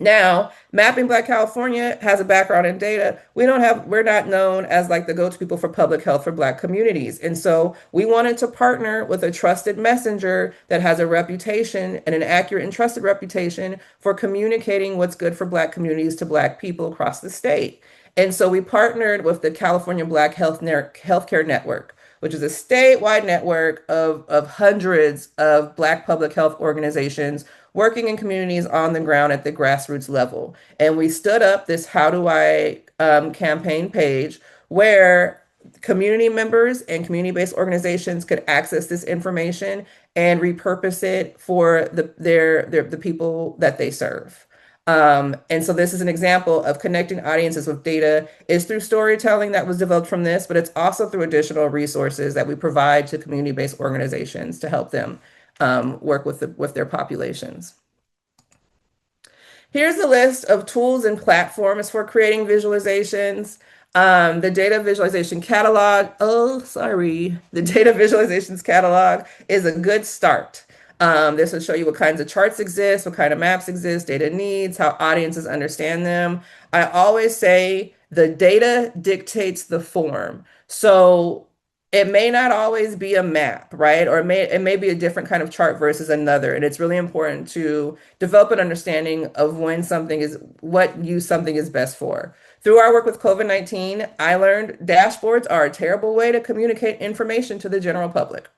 Now, Mapping Black California has a background in data. We're not known as like the go-to people for public health for Black communities. And so we wanted to partner with a trusted messenger that has a reputation and an accurate and trusted reputation for communicating what's good for Black communities to Black people across the state. And so we partnered with the California Black Healthcare Network, which is a statewide network of hundreds of Black public health organizations working in communities on the ground at the grassroots level. And we stood up this How Do I campaign page where community members and community-based organizations could access this information and repurpose it for the people that they serve. And so this is an example of connecting audiences with data is through storytelling that was developed from this, but it's also through additional resources that we provide to community-based organizations to help them work with their populations. Here's a list of tools and platforms for creating visualizations. The data visualization catalog, the data visualizations catalog is a good start. This will show you what kinds of charts exist, what kind of maps exist, data needs, how audiences understand them. I always say the data dictates the form. So it may not always be a map, right? Or it may be a different kind of chart versus another. And it's really important to develop an understanding of what use something is best for. Through our work with COVID-19, I learned dashboards are a terrible way to communicate information to the general public.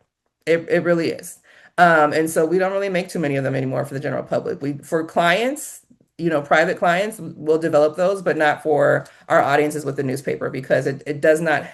It really is. And so we don't really make too many of them anymore for the general public. For clients, private clients, we'll develop those, but not for our audiences with the newspaper because it does not,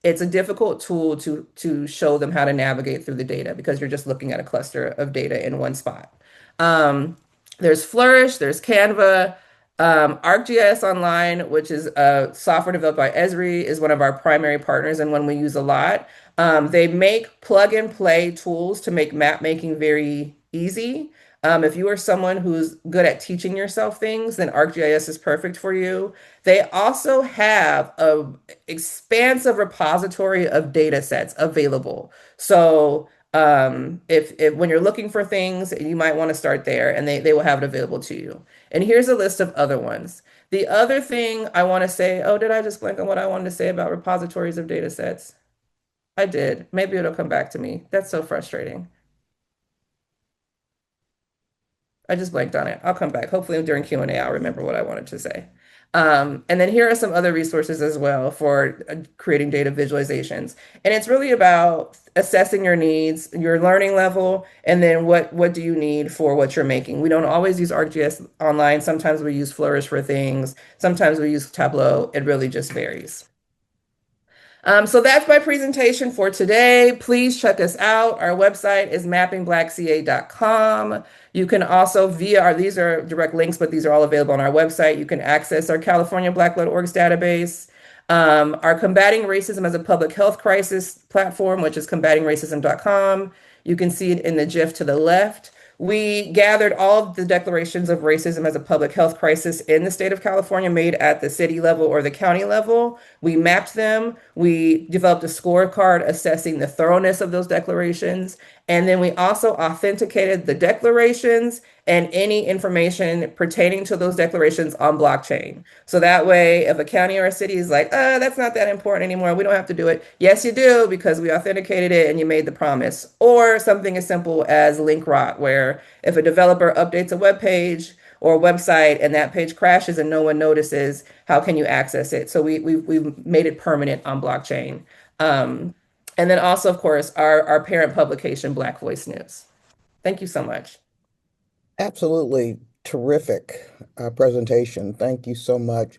it's a difficult tool to show them how to navigate through the data because you're just looking at a cluster of data in one spot. There's Flourish, there's Canva, ArcGIS Online, which is software developed by Esri, is one of our primary partners and one we use a lot. They make plug and play tools to make map making very easy. If you are someone who's good at teaching yourself things, then ArcGIS is perfect for you. They also have an expansive repository of data sets available. So If when you're looking for things, you might want to start there, and they will have it available to you. And here's a list of other ones. The other thing I want to say, oh, did I just blank on what I wanted to say about repositories of data sets? I did. Maybe it'll come back to me. That's so frustrating. I just blanked on it. I'll come back. Hopefully during Q&A, I'll remember what I wanted to say. And then here are some other resources as well for creating data visualizations. And it's really about assessing your needs, your learning level, and then what do you need for what you're making. We don't always use ArcGIS online. Sometimes we use Flourish for things. Sometimes we use Tableau. It really just varies. So that's my presentation for today. Please check us out. Our website is mappingblackca.com. You can also these are direct links, but these are all available on our website. You can access our California Black Led Orgs database, our Combating Racism as a Public Health Crisis platform, which is combatingracism.com. You can see it in the GIF to the left. We gathered all of the declarations of racism as a public health crisis in the state of California made at the city level or the county level. We mapped them. We developed a scorecard assessing the thoroughness of those declarations. And then we also authenticated the declarations and any information pertaining to those declarations on blockchain. So that way, if a county or a city is like, that's not that important anymore, we don't have to do it. Yes, you do, because we authenticated it and you made the promise. Or something as simple as link rot, where if a developer updates a web page or a website and that page crashes and no one notices, how can you access it? So we've made it permanent on blockchain. And then also, of course, our parent publication, Black Voice News. Thank you so much. Absolutely terrific presentation. Thank you so much.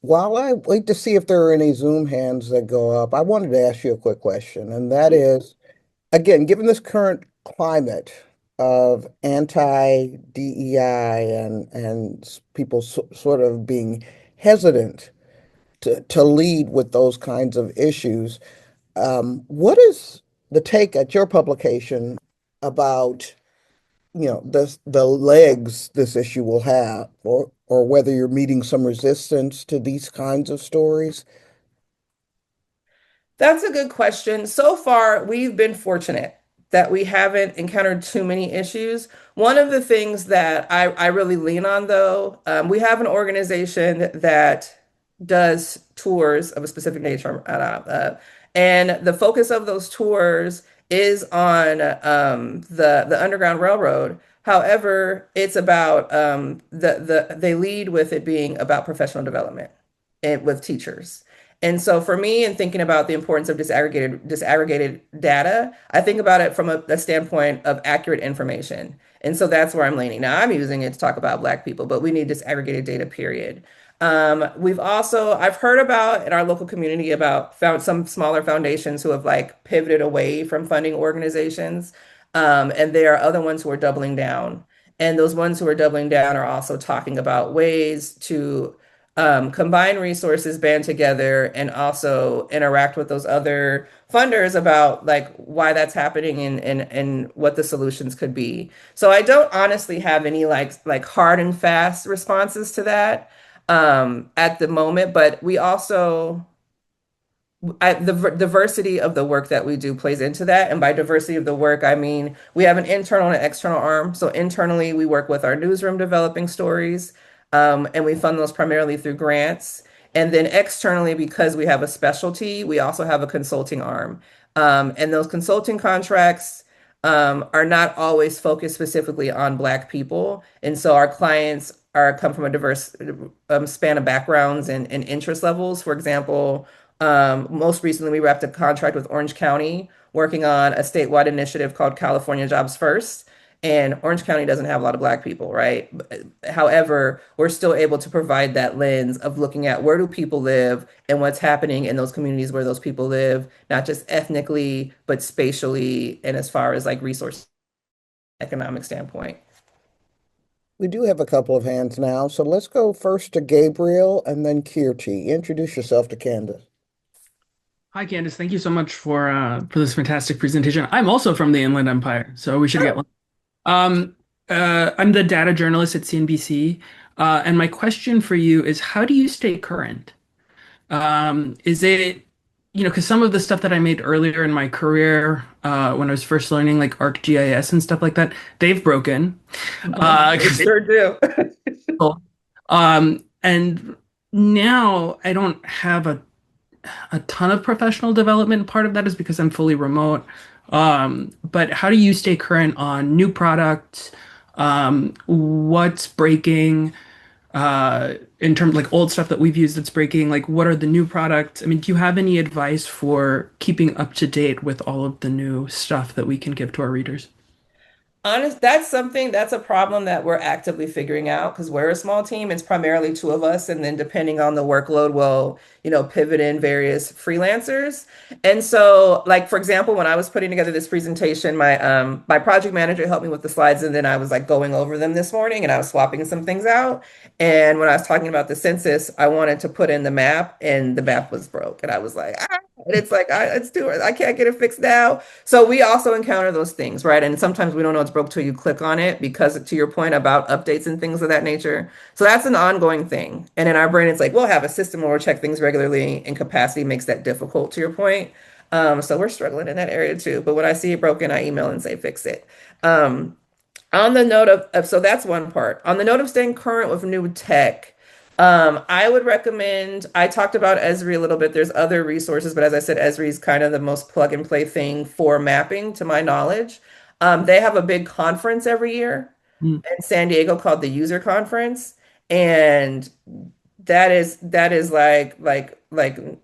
While I wait to see if there are any Zoom hands that go up, I wanted to ask you a quick question, and that is, again, given this current climate of anti-DEI and people sort of being hesitant to lead with those kinds of issues, what is the take at your publication about, the legs this issue will have, or whether you're meeting some resistance to these kinds of stories? That's a good question. So far, we've been fortunate that we haven't encountered too many issues. One of the things that I really lean on, though, we have an organization that does tours of a specific nature, and the focus of those tours is on the Underground Railroad. However, it's about they lead with it being about professional development and with teachers. And so for me, in thinking about the importance of disaggregated data, I think about it from a standpoint of accurate information. And so that's where I'm leaning. Now I'm using it to talk about Black people, but we need disaggregated data, period. I've heard about in our local community about found some smaller foundations who have like pivoted away from funding organizations. And there are other ones who are doubling down. And those ones who are doubling down are also talking about ways to combine resources, band together, and also interact with those other funders about like why that's happening and what the solutions could be. So I don't honestly have any like hard and fast responses to that at the moment, but we also the diversity of the work that we do plays into that. And by diversity of the work, I mean we have an internal and an external arm. So internally, we work with our newsroom developing stories, and we fund those primarily through grants. And then externally, because we have a specialty, we also have a consulting arm. And those consulting contracts are not always focused specifically on Black people. And so our clients come from a diverse span of backgrounds and interest levels. For example, most recently, we wrapped a contract with Orange County working on a statewide initiative called California Jobs First. And Orange County doesn't have a lot of Black people, right? However, we're still able to provide that lens of looking at where do people live and what's happening in those communities where those people live, not just ethnically, but spatially and as far as like resource economic standpoint. We do have a couple of hands now, so let's go first to Gabriel and then Kirti. Introduce yourself to Candace. Hi, Candice. Thank you so much for this fantastic presentation. I'm also from the Inland Empire, so we should get one. Um, I'm the data journalist at CNBC, and my question for you is, how do you stay current? Is it because some of the stuff that I made earlier in my career, when I was first learning like ArcGIS and stuff like that, they've broken. They 'Cause sure do. and now I don't have a ton of professional development. Part of that is because I'm fully remote. But how do you stay current on new products? What's breaking? In terms like old stuff that we've used that's breaking, like what are the new products? I mean, do you have any advice for keeping up to date with all of the new stuff that we can give to our readers? That's a problem that we're actively figuring out because we're a small team. It's primarily two of us, and then depending on the workload, we'll, pivot in various freelancers. And so, like for example, when I was putting together this presentation, my project manager helped me with the slides, and then I was like going over them this morning, and I was swapping some things out. And when I was talking about the census, I wanted to put in the map, and the map was broke, and I was like, ah, and it's like it's too, I can't get it fixed now. So we also encounter those things, right? And sometimes we don't know it's broke till you click on it because to your point about updates and things of that nature. So that's an ongoing thing. And in our brain, it's like we'll have a system where we'll check things regularly and capacity makes that difficult to your point. So we're struggling in that area too. But when I see it broken, I email and say fix it. Um, on the note so that's one part. On the note of staying current with new tech, I would recommend, I talked about Esri a little bit. There's other resources, but as I said, Esri is kind of the most plug and play thing for mapping, to my knowledge. They have a big conference every year Mm. in San Diego called the User Conference. And that is like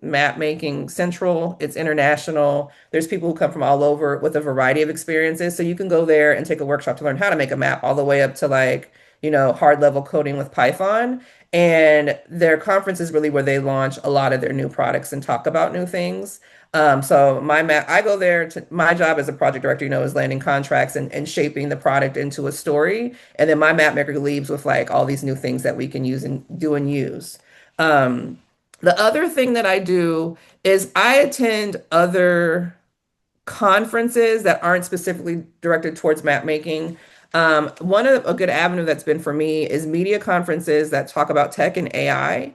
map making central. It's international. There's people who come from all over with a variety of experiences. So you can go there and take a workshop to learn how to make a map all the way up to like, hard level coding with Python. And their conference is really where they launch a lot of their new products and talk about new things. So I go there my job as a project director, is landing contracts and shaping the product into a story. And then my map maker leaves with like all these new things that we can use and do and use. Um, the other thing that I do is I attend other conferences that aren't specifically directed towards map making. One of a good avenue that's been for me is media conferences that talk about tech and AI.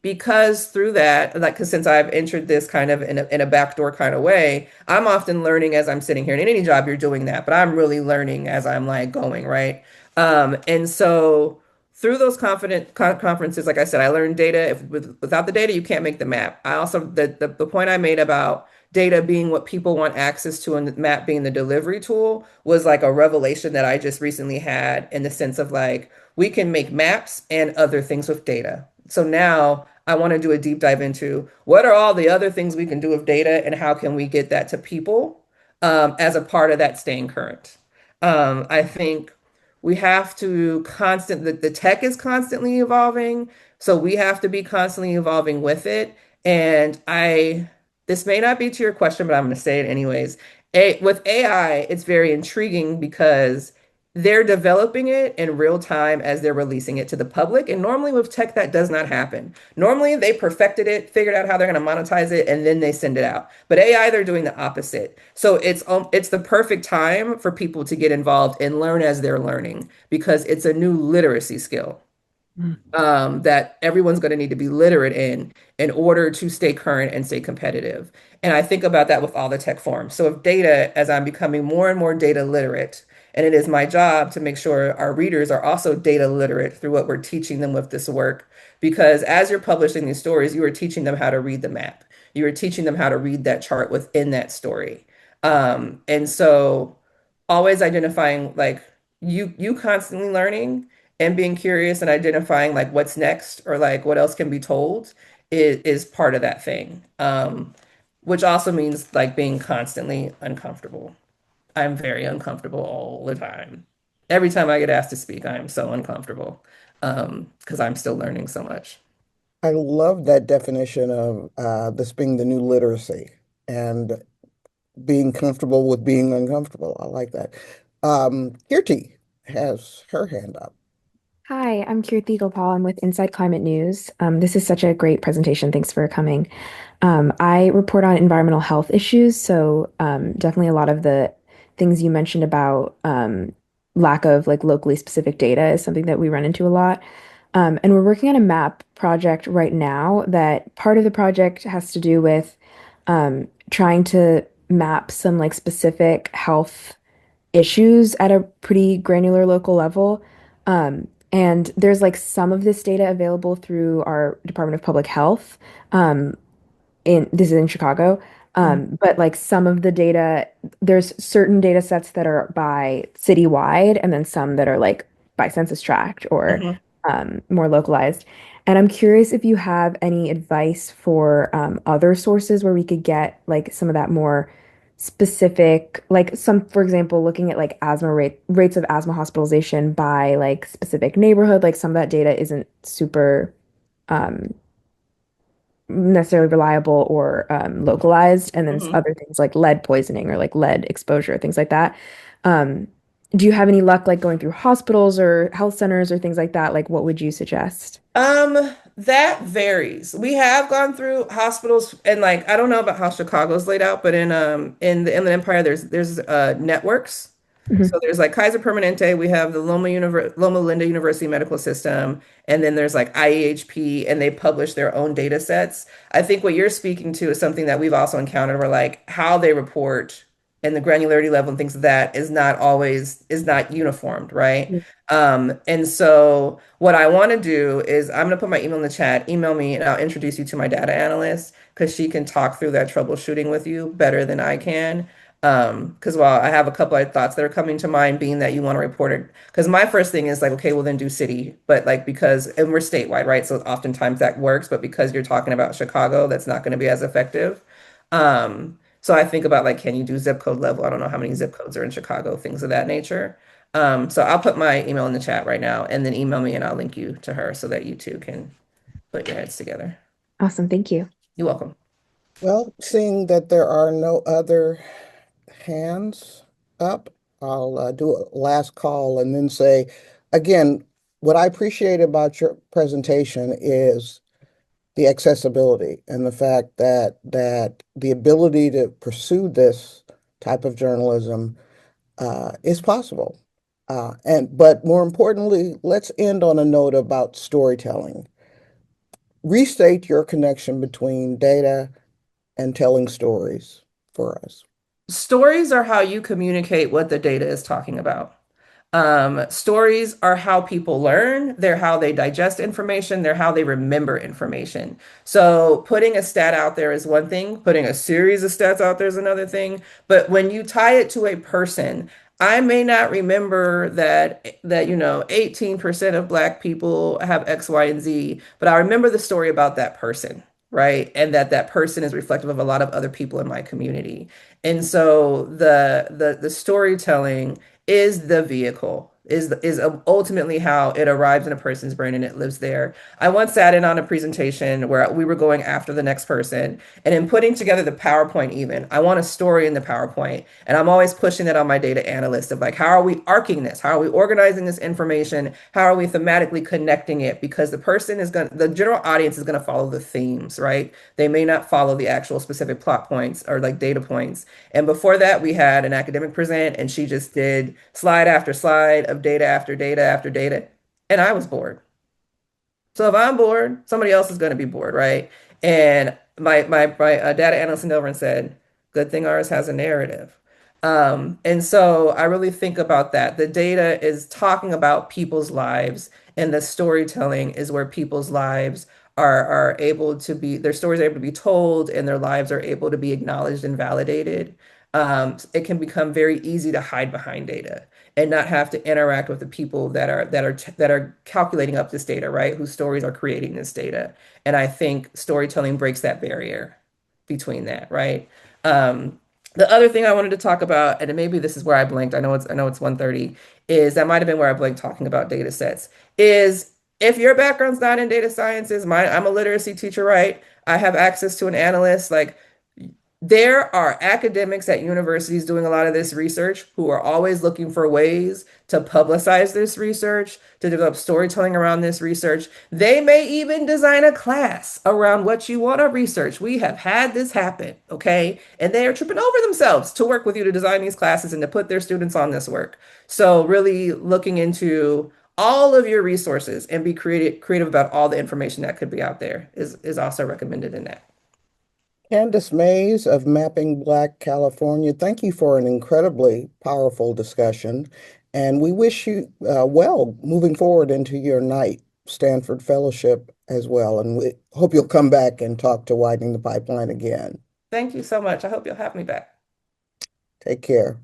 Because through that, like, because since I've entered this kind of in a backdoor kind of way, I'm often learning as I'm sitting here. And in any job, you're doing that, but I'm really learning as I'm like going, right? And so through those conferences, like I said, I learned data. Without the data, you can't make the map. I also, the point I made about data being what people want access to and the map being the delivery tool was like a revelation that I just recently had in the sense of like, we can make maps and other things with data. So now I want to do a deep dive into what are all the other things we can do with data and how can we get that to people as a part of that staying current. I think we have to the tech is constantly evolving, so we have to be constantly evolving with it. And this may not be to your question, but I'm going to say it anyways. With AI, it's very intriguing because they're developing it in real time as they're releasing it to the public. And normally with tech, that does not happen. Normally they perfected it, figured out how they're going to monetize it, and then they send it out. But AI, they're doing the opposite. So it's the perfect time for people to get involved and learn as they're learning because it's a new literacy skill Mm. that everyone's going to need to be literate in order to stay current and stay competitive. And I think about that with all the tech forms. So if data, as I'm becoming more and more data literate, and it is my job to make sure our readers are also data literate through what we're teaching them with this work. Because as you're publishing these stories, you are teaching them how to read the map. You are teaching them how to read that chart within that story. And so always identifying like you constantly learning and being curious and identifying like what's next or like what else can be told is part of that thing. Which also means like being constantly uncomfortable. I'm very uncomfortable all the time. Every time I get asked to speak, I am so uncomfortable because I'm still learning so much. I love that definition of this being the new literacy and being comfortable with being uncomfortable. I like that. Kirti has her hand up. Hi, I'm Kirti Gopal. I'm with Inside Climate News. This is such a great presentation. Thanks for coming. I report on environmental health issues, so definitely a lot of the things you mentioned about lack of like locally specific data is something that we run into a lot. And we're working on a map project right now that part of the project has to do with trying to map some like specific health issues at a pretty granular local level. And there's like some of this data available through our Department of Public Health. In this is in Chicago. But like some of the data, there's certain data sets that are by citywide, and then some that are like by census tract or Mhm. more localized. And I'm curious if you have any advice for other sources where we could get like some of that more specific, like some, for example, looking at like rates of asthma hospitalization by like specific neighborhood. Like some of that data isn't super um, necessarily reliable or localized, and then Mhm. other things like lead poisoning or like lead exposure, things like that. Um, do you have any luck like going through hospitals or health centers or things like that? Like, what would you suggest? That varies. We have gone through hospitals and like I don't know about how Chicago's laid out, but in the Inland Empire there's networks. So Mhm. there's like Kaiser Permanente, we have the Loma Linda University Medical System, and then there's like IEHP, and they publish their own data sets. I think what you're speaking to is something that we've also encountered where like how they report and the granularity level and things of that is not uniformed, right? Yeah. And so what I want to do is I'm going to put my email in the chat, email me, and I'll introduce you to my data analyst because she can talk through that troubleshooting with you better than I can. Because while I have a couple of thoughts that are coming to mind, being that you want to report it, because my first thing is like, okay, well then do city, but like because and we're statewide, right? So oftentimes that works, but because you're talking about Chicago, that's not going to be as effective. So I think about like, can you do zip code level? I don't know how many zip codes are in Chicago, things of that nature. So I'll put my email in the chat right now and then email me and I'll link you to her so that you two can put your heads together. Awesome, thank you. You're welcome. Well, seeing that there are no other hands up, I'll do a last call and then say, again, what I appreciate about your presentation is the accessibility and the fact that the ability to pursue this type of journalism is possible. And but more importantly, let's end on a note about storytelling. Restate your connection between data and telling stories for us. Stories are how you communicate what the data is talking about. Stories are how people learn. They're how they digest information. They're how they remember information. So putting a stat out there is one thing. Putting a series of stats out there is another thing. But when you tie it to a person, I may not remember that 18% of Black people have X, Y, and Z, but I remember the story about that person, right? And that person is reflective of a lot of other people in my community. And so the storytelling is the vehicle, is ultimately how it arrives in a person's brain and it lives there. I once sat in on a presentation where we were going after the next person, and in putting together the PowerPoint, even I want a story in the PowerPoint, and I'm always pushing that on my data analyst of like, how are we arcing this? How are we organizing this information? How are we thematically connecting it? Because the general audience is gonna follow the themes, right? They may not follow the actual specific plot points or like data points. And before that, we had an academic present, and she just did slide after slide of data after data after data. And I was bored. So if I'm bored, somebody else is going to be bored, right? And my data analyst went over and said, "Good thing ours has a narrative." And so I really think about that. The data is talking about people's lives, and the storytelling is where people's lives are able to be, their stories are able to be told, and their lives are able to be acknowledged and validated. It can become very easy to hide behind data and not have to interact with the people that are calculating up this data, right? Whose stories are creating this data. And I think storytelling breaks that barrier between that, right? The other thing I wanted to talk about, and maybe this is where I blinked, I know it's 1:30, is that might have been where I blinked talking about data sets, is if your background's not in data sciences, I'm a literacy teacher, right? I have access to an analyst, like there are academics at universities doing a lot of this research who are always looking for ways to publicize this research, to develop storytelling around this research. They may even design a class around what you want to research. We have had this happen, okay? And they are tripping over themselves to work with you to design these classes and to put their students on this work. So, really looking into all of your resources and be creative about all the information that could be out there is also recommended in that. Candice Mays of Mapping Black California, thank you for an incredibly powerful discussion. And we wish you well moving forward into your Knight Stanford Fellowship as well. And we hope you'll come back and talk to Widening the Pipeline again. Thank you so much. I hope you'll have me back. Take care.